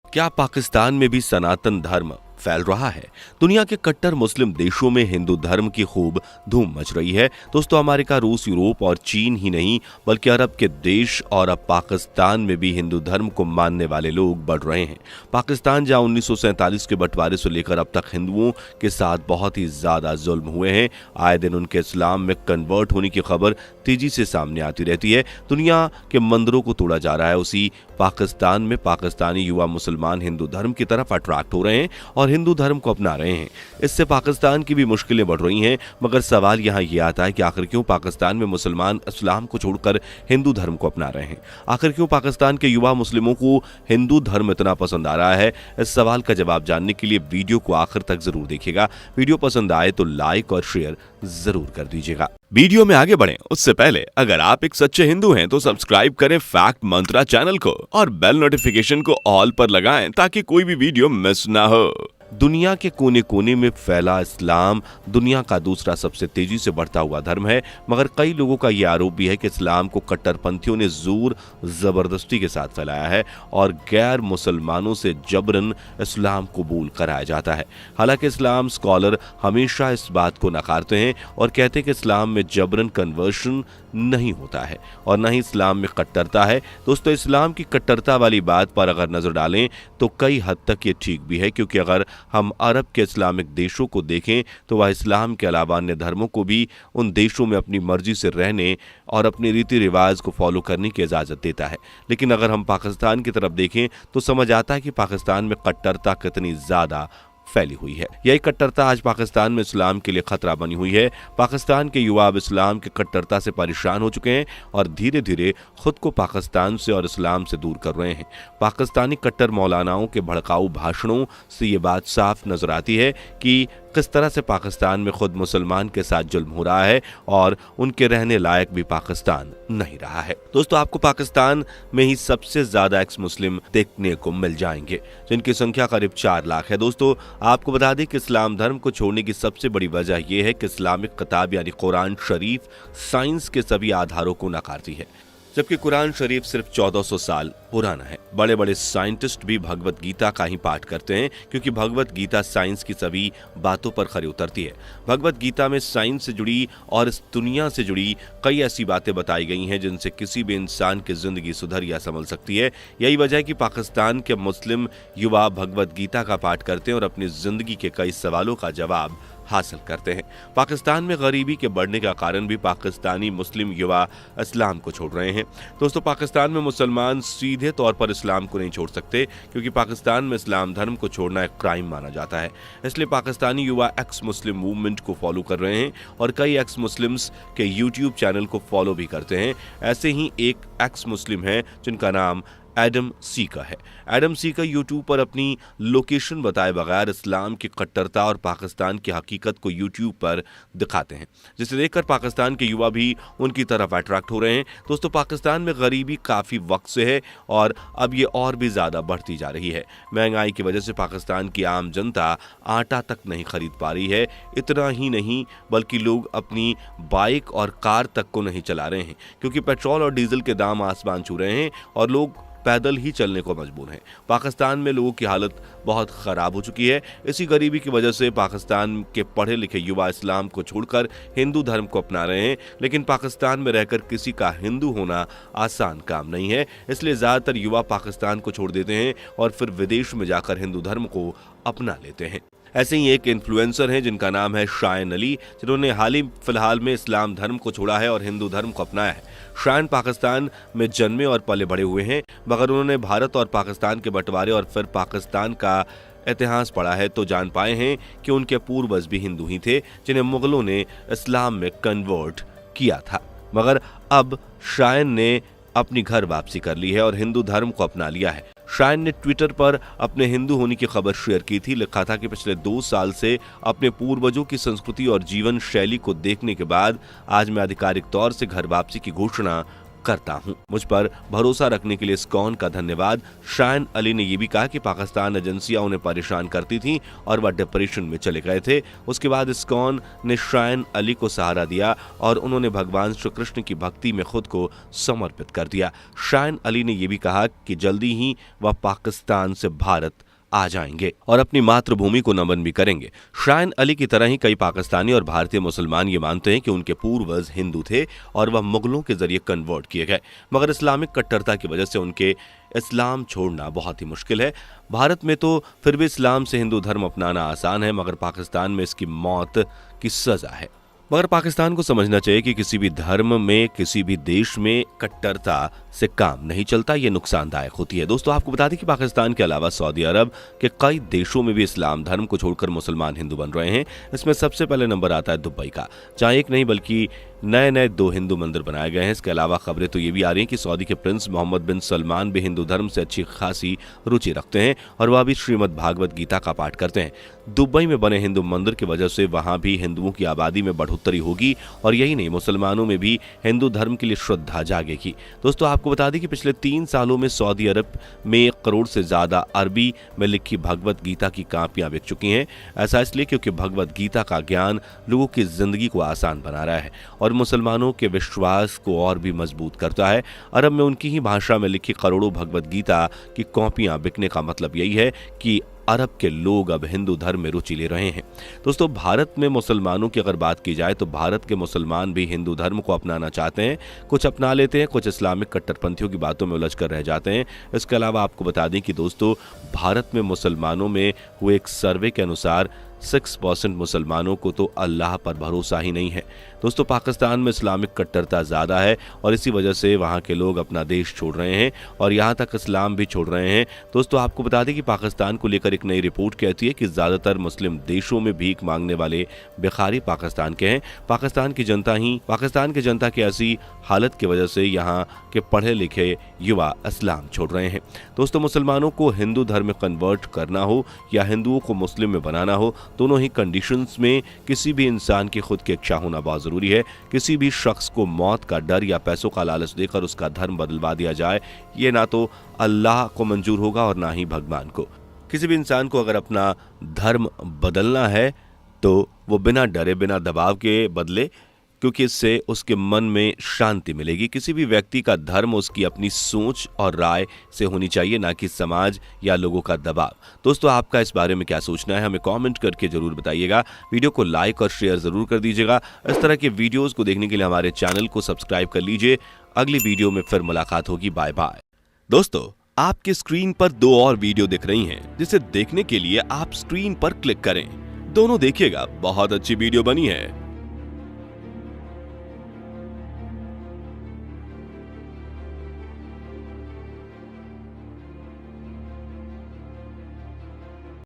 क्या पाकिस्तान में भी सनातन धर्म फैल रहा है? दुनिया के कट्टर मुस्लिम देशों में हिंदू धर्म की खूब धूम मच रही है। दोस्तों, अमेरिका, रूस, यूरोप और चीन ही नहीं बल्कि अरब के देश और अब पाकिस्तान में भी हिंदू धर्म को मानने वाले लोग बढ़ रहे हैं। पाकिस्तान जहां 1947 के बंटवारे से लेकर अब तक हिंदुओं के साथ बहुत ही ज्यादा जुल्म हुए हैं, आए दिन उनके इस्लाम में कन्वर्ट होने की खबर तेजी से सामने आती रहती है। दुनिया के मंदिरों को तोड़ा जा रहा है, उसी पाकिस्तान में पाकिस्तानी युवा मुसलमान हिंदू धर्म की तरफ अट्रैक्ट हो रहे हैं और हिंदू धर्म को अपना रहे हैं। इससे पाकिस्तान की भी मुश्किलें बढ़ रही हैं। मगर सवाल यहाँ ये आता है कि आखिर क्यों पाकिस्तान में मुसलमान इस्लाम को छोड़कर हिंदू धर्म को अपना रहे हैं? आखिर क्यों पाकिस्तान के युवा मुस्लिमों को हिंदू धर्म इतना पसंद आ रहा है? इस सवाल का जवाब जानने के लिए वीडियो को आखिर तक जरूर देखिएगा। वीडियो पसंद आए तो लाइक और शेयर जरूर कर दीजिएगा। वीडियो में आगे बढ़ें उससे पहले अगर आप एक सच्चे हिंदू हैं तो सब्सक्राइब करें फैक्ट मंत्रा चैनल को और बेल नोटिफिकेशन को ऑल पर लगाएं ताकि कोई भी वीडियो मिस ना हो। दुनिया के कोने कोने में फैला इस्लाम दुनिया का दूसरा सबसे तेजी से बढ़ता हुआ धर्म है, मगर कई लोगों का यह आरोप भी है कि इस्लाम को कट्टरपंथियों ने जोर जबरदस्ती के साथ फैलाया है और गैर मुसलमानों से जबरन इस्लाम कबूल कराया जाता है। हालांकि इस्लाम स्कॉलर हमेशा इस बात को नकारते हैं और कहते हैं कि इस्लाम में जबरन कन्वर्शन नहीं होता है और न ही इस्लाम में कट्टरता है। दोस्तों, इस्लाम की कट्टरता वाली बात पर अगर नजर डालें तो कई हद तक ये ठीक भी है, क्योंकि अगर हम अरब के इस्लामिक देशों को देखें तो वह इस्लाम के अलावा अन्य धर्मों को भी उन देशों में अपनी मर्जी से रहने और अपने रीति रिवाज को फॉलो करने की इजाजत देता है। लेकिन अगर हम पाकिस्तान की तरफ देखें तो समझ आता है कि पाकिस्तान में कट्टरता कितनी ज्यादा फैली हुई है। यही कट्टरता आज पाकिस्तान में इस्लाम के लिए खतरा बनी हुई है। पाकिस्तान के युवा अब इस्लाम की कट्टरता से परेशान हो चुके हैं और धीरे धीरे खुद को पाकिस्तान से और इस्लाम से दूर कर रहे हैं। पाकिस्तानी कट्टर मौलानाओं के भड़काऊ भाषणों से ये बात साफ नजर आती है कि किस तरह से पाकिस्तान में खुद मुसलमान के साथ जुल्म हो रहा है और उनके रहने लायक भी पाकिस्तान नहीं रहा है। दोस्तों, आपको पाकिस्तान में ही सबसे ज्यादा एक्स मुस्लिम देखने को मिल जाएंगे, जिनकी संख्या करीब 4 लाख है। दोस्तों, आपको बता दें कि इस्लाम धर्म को छोड़ने की सबसे बड़ी वजह यह है कि इस्लामिक किताब यानी कुरान शरीफ साइंस के सभी आधारों को नकारती है, जबकि कुरान शरीफ सिर्फ 1400 साल पुराना है। बड़े बड़े साइंटिस्ट भी भगवत गीता का ही पाठ करते हैं, क्योंकि भगवत गीता साइंस की सभी बातों पर खरी उतरती है। भगवत गीता में साइंस से जुड़ी और इस दुनिया से जुड़ी कई ऐसी बातें बताई गई हैं जिनसे किसी भी इंसान की जिंदगी सुधर या संभल सकती है। यही वजह है कि पाकिस्तान के मुस्लिम युवा भगवत गीता का पाठ करते हैं और अपनी जिंदगी के कई सवालों का जवाब हासिल करते हैं। पाकिस्तान में गरीबी के बढ़ने का कारण भी पाकिस्तानी मुस्लिम युवा इस्लाम को छोड़ रहे हैं। दोस्तों, पाकिस्तान में मुसलमान सीधे तौर पर इस्लाम को नहीं छोड़ सकते, क्योंकि पाकिस्तान में इस्लाम धर्म को छोड़ना एक क्राइम माना जाता है। इसलिए पाकिस्तानी युवा एक्स मुस्लिम मूवमेंट को फॉलो कर रहे हैं और कई एक्स मुस्लिम्स के यूट्यूब चैनल को फॉलो भी करते हैं। ऐसे ही एक एक्स मुस्लिम है जिनका नाम एडम सीका है। एडम सीका यूट्यूब पर अपनी लोकेशन बताए बगैर इस्लाम की कट्टरता और पाकिस्तान की हकीकत को यूट्यूब पर दिखाते हैं, जिसे देखकर पाकिस्तान के युवा भी उनकी तरफ अट्रैक्ट हो रहे हैं। दोस्तों, पाकिस्तान में गरीबी काफ़ी वक्त से है और अब ये और भी ज़्यादा बढ़ती जा रही है। महंगाई की वजह से पाकिस्तान की आम जनता आटा तक नहीं खरीद पा रही है। इतना ही नहीं बल्कि लोग अपनी बाइक और कार तक को नहीं चला रहे हैं, क्योंकि पेट्रोल और डीजल के दाम आसमान छू रहे हैं और लोग पैदल ही चलने को मजबूर हैं। पाकिस्तान में लोगों की हालत बहुत ख़राब हो चुकी है। इसी गरीबी की वजह से पाकिस्तान के पढ़े लिखे युवा इस्लाम को छोड़कर हिंदू धर्म को अपना रहे हैं, लेकिन पाकिस्तान में रहकर किसी का हिंदू होना आसान काम नहीं है। इसलिए ज़्यादातर युवा पाकिस्तान को छोड़ देते हैं और फिर विदेश में जाकर हिंदू धर्म को अपना लेते हैं। ऐसे ही एक इन्फ्लुएंसर हैं जिनका नाम है शायन अली, जिन्होंने हाल ही फिलहाल में इस्लाम धर्म को छोड़ा है और हिंदू धर्म को अपनाया है। शायन पाकिस्तान में जन्मे और पले बड़े हुए हैं, मगर उन्होंने भारत और पाकिस्तान के बंटवारे और फिर पाकिस्तान का इतिहास पढ़ा है तो जान पाए हैं कि उनके पूर्वज भी हिंदू ही थे, जिन्हें मुगलों ने इस्लाम में कन्वर्ट किया था। मगर अब शायन ने अपनी घर वापसी कर ली है और हिंदू धर्म को अपना लिया है। शायन ने ट्विटर पर अपने हिंदू होने की खबर शेयर की थी। लिखा था कि पिछले 2 साल से अपने पूर्वजों की संस्कृति और जीवन शैली को देखने के बाद आज मैं आधिकारिक तौर से घर वापसी की घोषणा करता हूं। मुझ पर भरोसा रखने के लिए इस्कॉन का धन्यवाद। शायन अली ने यह भी कहा कि पाकिस्तान एजेंसियां उन्हें परेशान करती थीं और वह डिप्रेशन में चले गए थे। उसके बाद इस्कॉन ने शायन अली को सहारा दिया और उन्होंने भगवान श्री कृष्ण की भक्ति में खुद को समर्पित कर दिया। शायन अली ने यह भी कहा कि जल्दी ही वह पाकिस्तान से भारत आ जाएंगे और अपनी मातृभूमि को नमन भी करेंगे। शायन अली की तरह ही कई पाकिस्तानी और भारतीय मुसलमान ये मानते हैं कि उनके पूर्वज हिंदू थे और वह मुगलों के जरिए कन्वर्ट किए गए, मगर इस्लामिक कट्टरता की वजह से उनके इस्लाम छोड़ना बहुत ही मुश्किल है। भारत में तो फिर भी इस्लाम से हिंदू धर्म अपनाना आसान है, मगर पाकिस्तान में इसकी मौत की सजा है। मगर पाकिस्तान को समझना चाहिए कि किसी भी धर्म में, किसी भी देश में कट्टरता से काम नहीं चलता, ये नुकसानदायक होती है। दोस्तों, आपको बता दें कि पाकिस्तान के अलावा सऊदी अरब के कई देशों में भी इस्लाम धर्म को छोड़कर मुसलमान हिंदू बन रहे हैं। इसमें सबसे पहले नंबर आता है दुबई का, जहां एक नहीं बल्कि नए 2 हिंदू मंदिर बनाए गए हैं। इसके अलावा खबरें तो ये भी आ रही हैं कि सऊदी के प्रिंस मोहम्मद बिन सलमान भी हिंदू धर्म से अच्छी खासी रुचि रखते हैं और वह भी श्रीमद् भागवत गीता का पाठ करते हैं। दुबई में बने हिंदू मंदिर की वजह से वहां भी हिंदुओं की आबादी में बढ़ोतरी होगी और यही नहीं, मुसलमानों में भी हिंदू धर्म के लिए श्रद्धा जागेगी। दोस्तों, आपको बता दें कि पिछले 3 सालों में सऊदी अरब में 1 करोड़ से ज्यादा अरबी में लिखी भगवत गीता की कापियां बिक चुकी हैं। ऐसा इसलिए क्योंकि भगवत गीता का ज्ञान लोगों की जिंदगी को आसान बना रहा है और मुसलमानों के विश्वास को और भी मजबूत करता है। अरब में उनकी ही भाषा में लिखी करोड़ों भगवत गीता की कॉपियां बिकने का मतलब यही है कि अरब के लोग अब हिंदू धर्म में रुचि ले रहे हैं। दोस्तों, भारत में मुसलमानों की अगर बात की जाए तो भारत के मुसलमान भी हिंदू धर्म को अपनाना चाहते हैं। कुछ अपना लेते हैं, कुछ इस्लामिक कट्टरपंथियों की बातों में उलझ कर रह जाते हैं। इसके अलावा आपको बता दें कि दोस्तों, भारत में मुसलमानों में हुए एक सर्वे के अनुसार 6% मुसलमानों को तो अल्लाह पर भरोसा ही नहीं है। दोस्तों, पाकिस्तान में इस्लामिक कट्टरता ज़्यादा है और इसी वजह से वहाँ के लोग अपना देश छोड़ रहे हैं और यहाँ तक इस्लाम भी छोड़ रहे हैं। दोस्तों, आपको बता दें कि पाकिस्तान को लेकर एक नई रिपोर्ट कहती है कि ज़्यादातर मुस्लिम देशों में भीख मांगने वाले भिखारी पाकिस्तान के हैं। पाकिस्तान की जनता की ऐसी हालत की वजह से यहाँ के पढ़े लिखे युवा इस्लाम छोड़ रहे हैं। दोस्तों, मुसलमानों को हिंदू धर्म में कन्वर्ट करना हो या हिंदुओं को मुस्लिम में बनाना हो, दोनों ही कंडीशंस में किसी भी इंसान की खुद की इच्छा होना बहुत जरूरी है। किसी भी शख्स को मौत का डर या पैसों का लालच देकर उसका धर्म बदलवा दिया जाए, ये ना तो अल्लाह को मंजूर होगा और ना ही भगवान को। किसी भी इंसान को अगर अपना धर्म बदलना है तो वो बिना डरे, बिना दबाव के बदले, क्योंकि इससे उसके मन में शांति मिलेगी। किसी भी व्यक्ति का धर्म उसकी अपनी सोच और राय से होनी चाहिए, ना कि समाज या लोगों का दबाव। दोस्तों, आपका इस बारे में क्या सोचना है, हमें कमेंट करके जरूर बताइएगा। वीडियो को लाइक और शेयर जरूर कर दीजिएगा। इस तरह के वीडियोस को देखने के लिए हमारे चैनल को सब्सक्राइब कर लीजिए। अगली वीडियो में फिर मुलाकात होगी। Bye bye. दोस्तों, आपकी स्क्रीन पर 2 और वीडियो दिख रही हैं, जिसे देखने के लिए आप स्क्रीन पर क्लिक करें। दोनों देखिएगा, बहुत अच्छी वीडियो बनी है।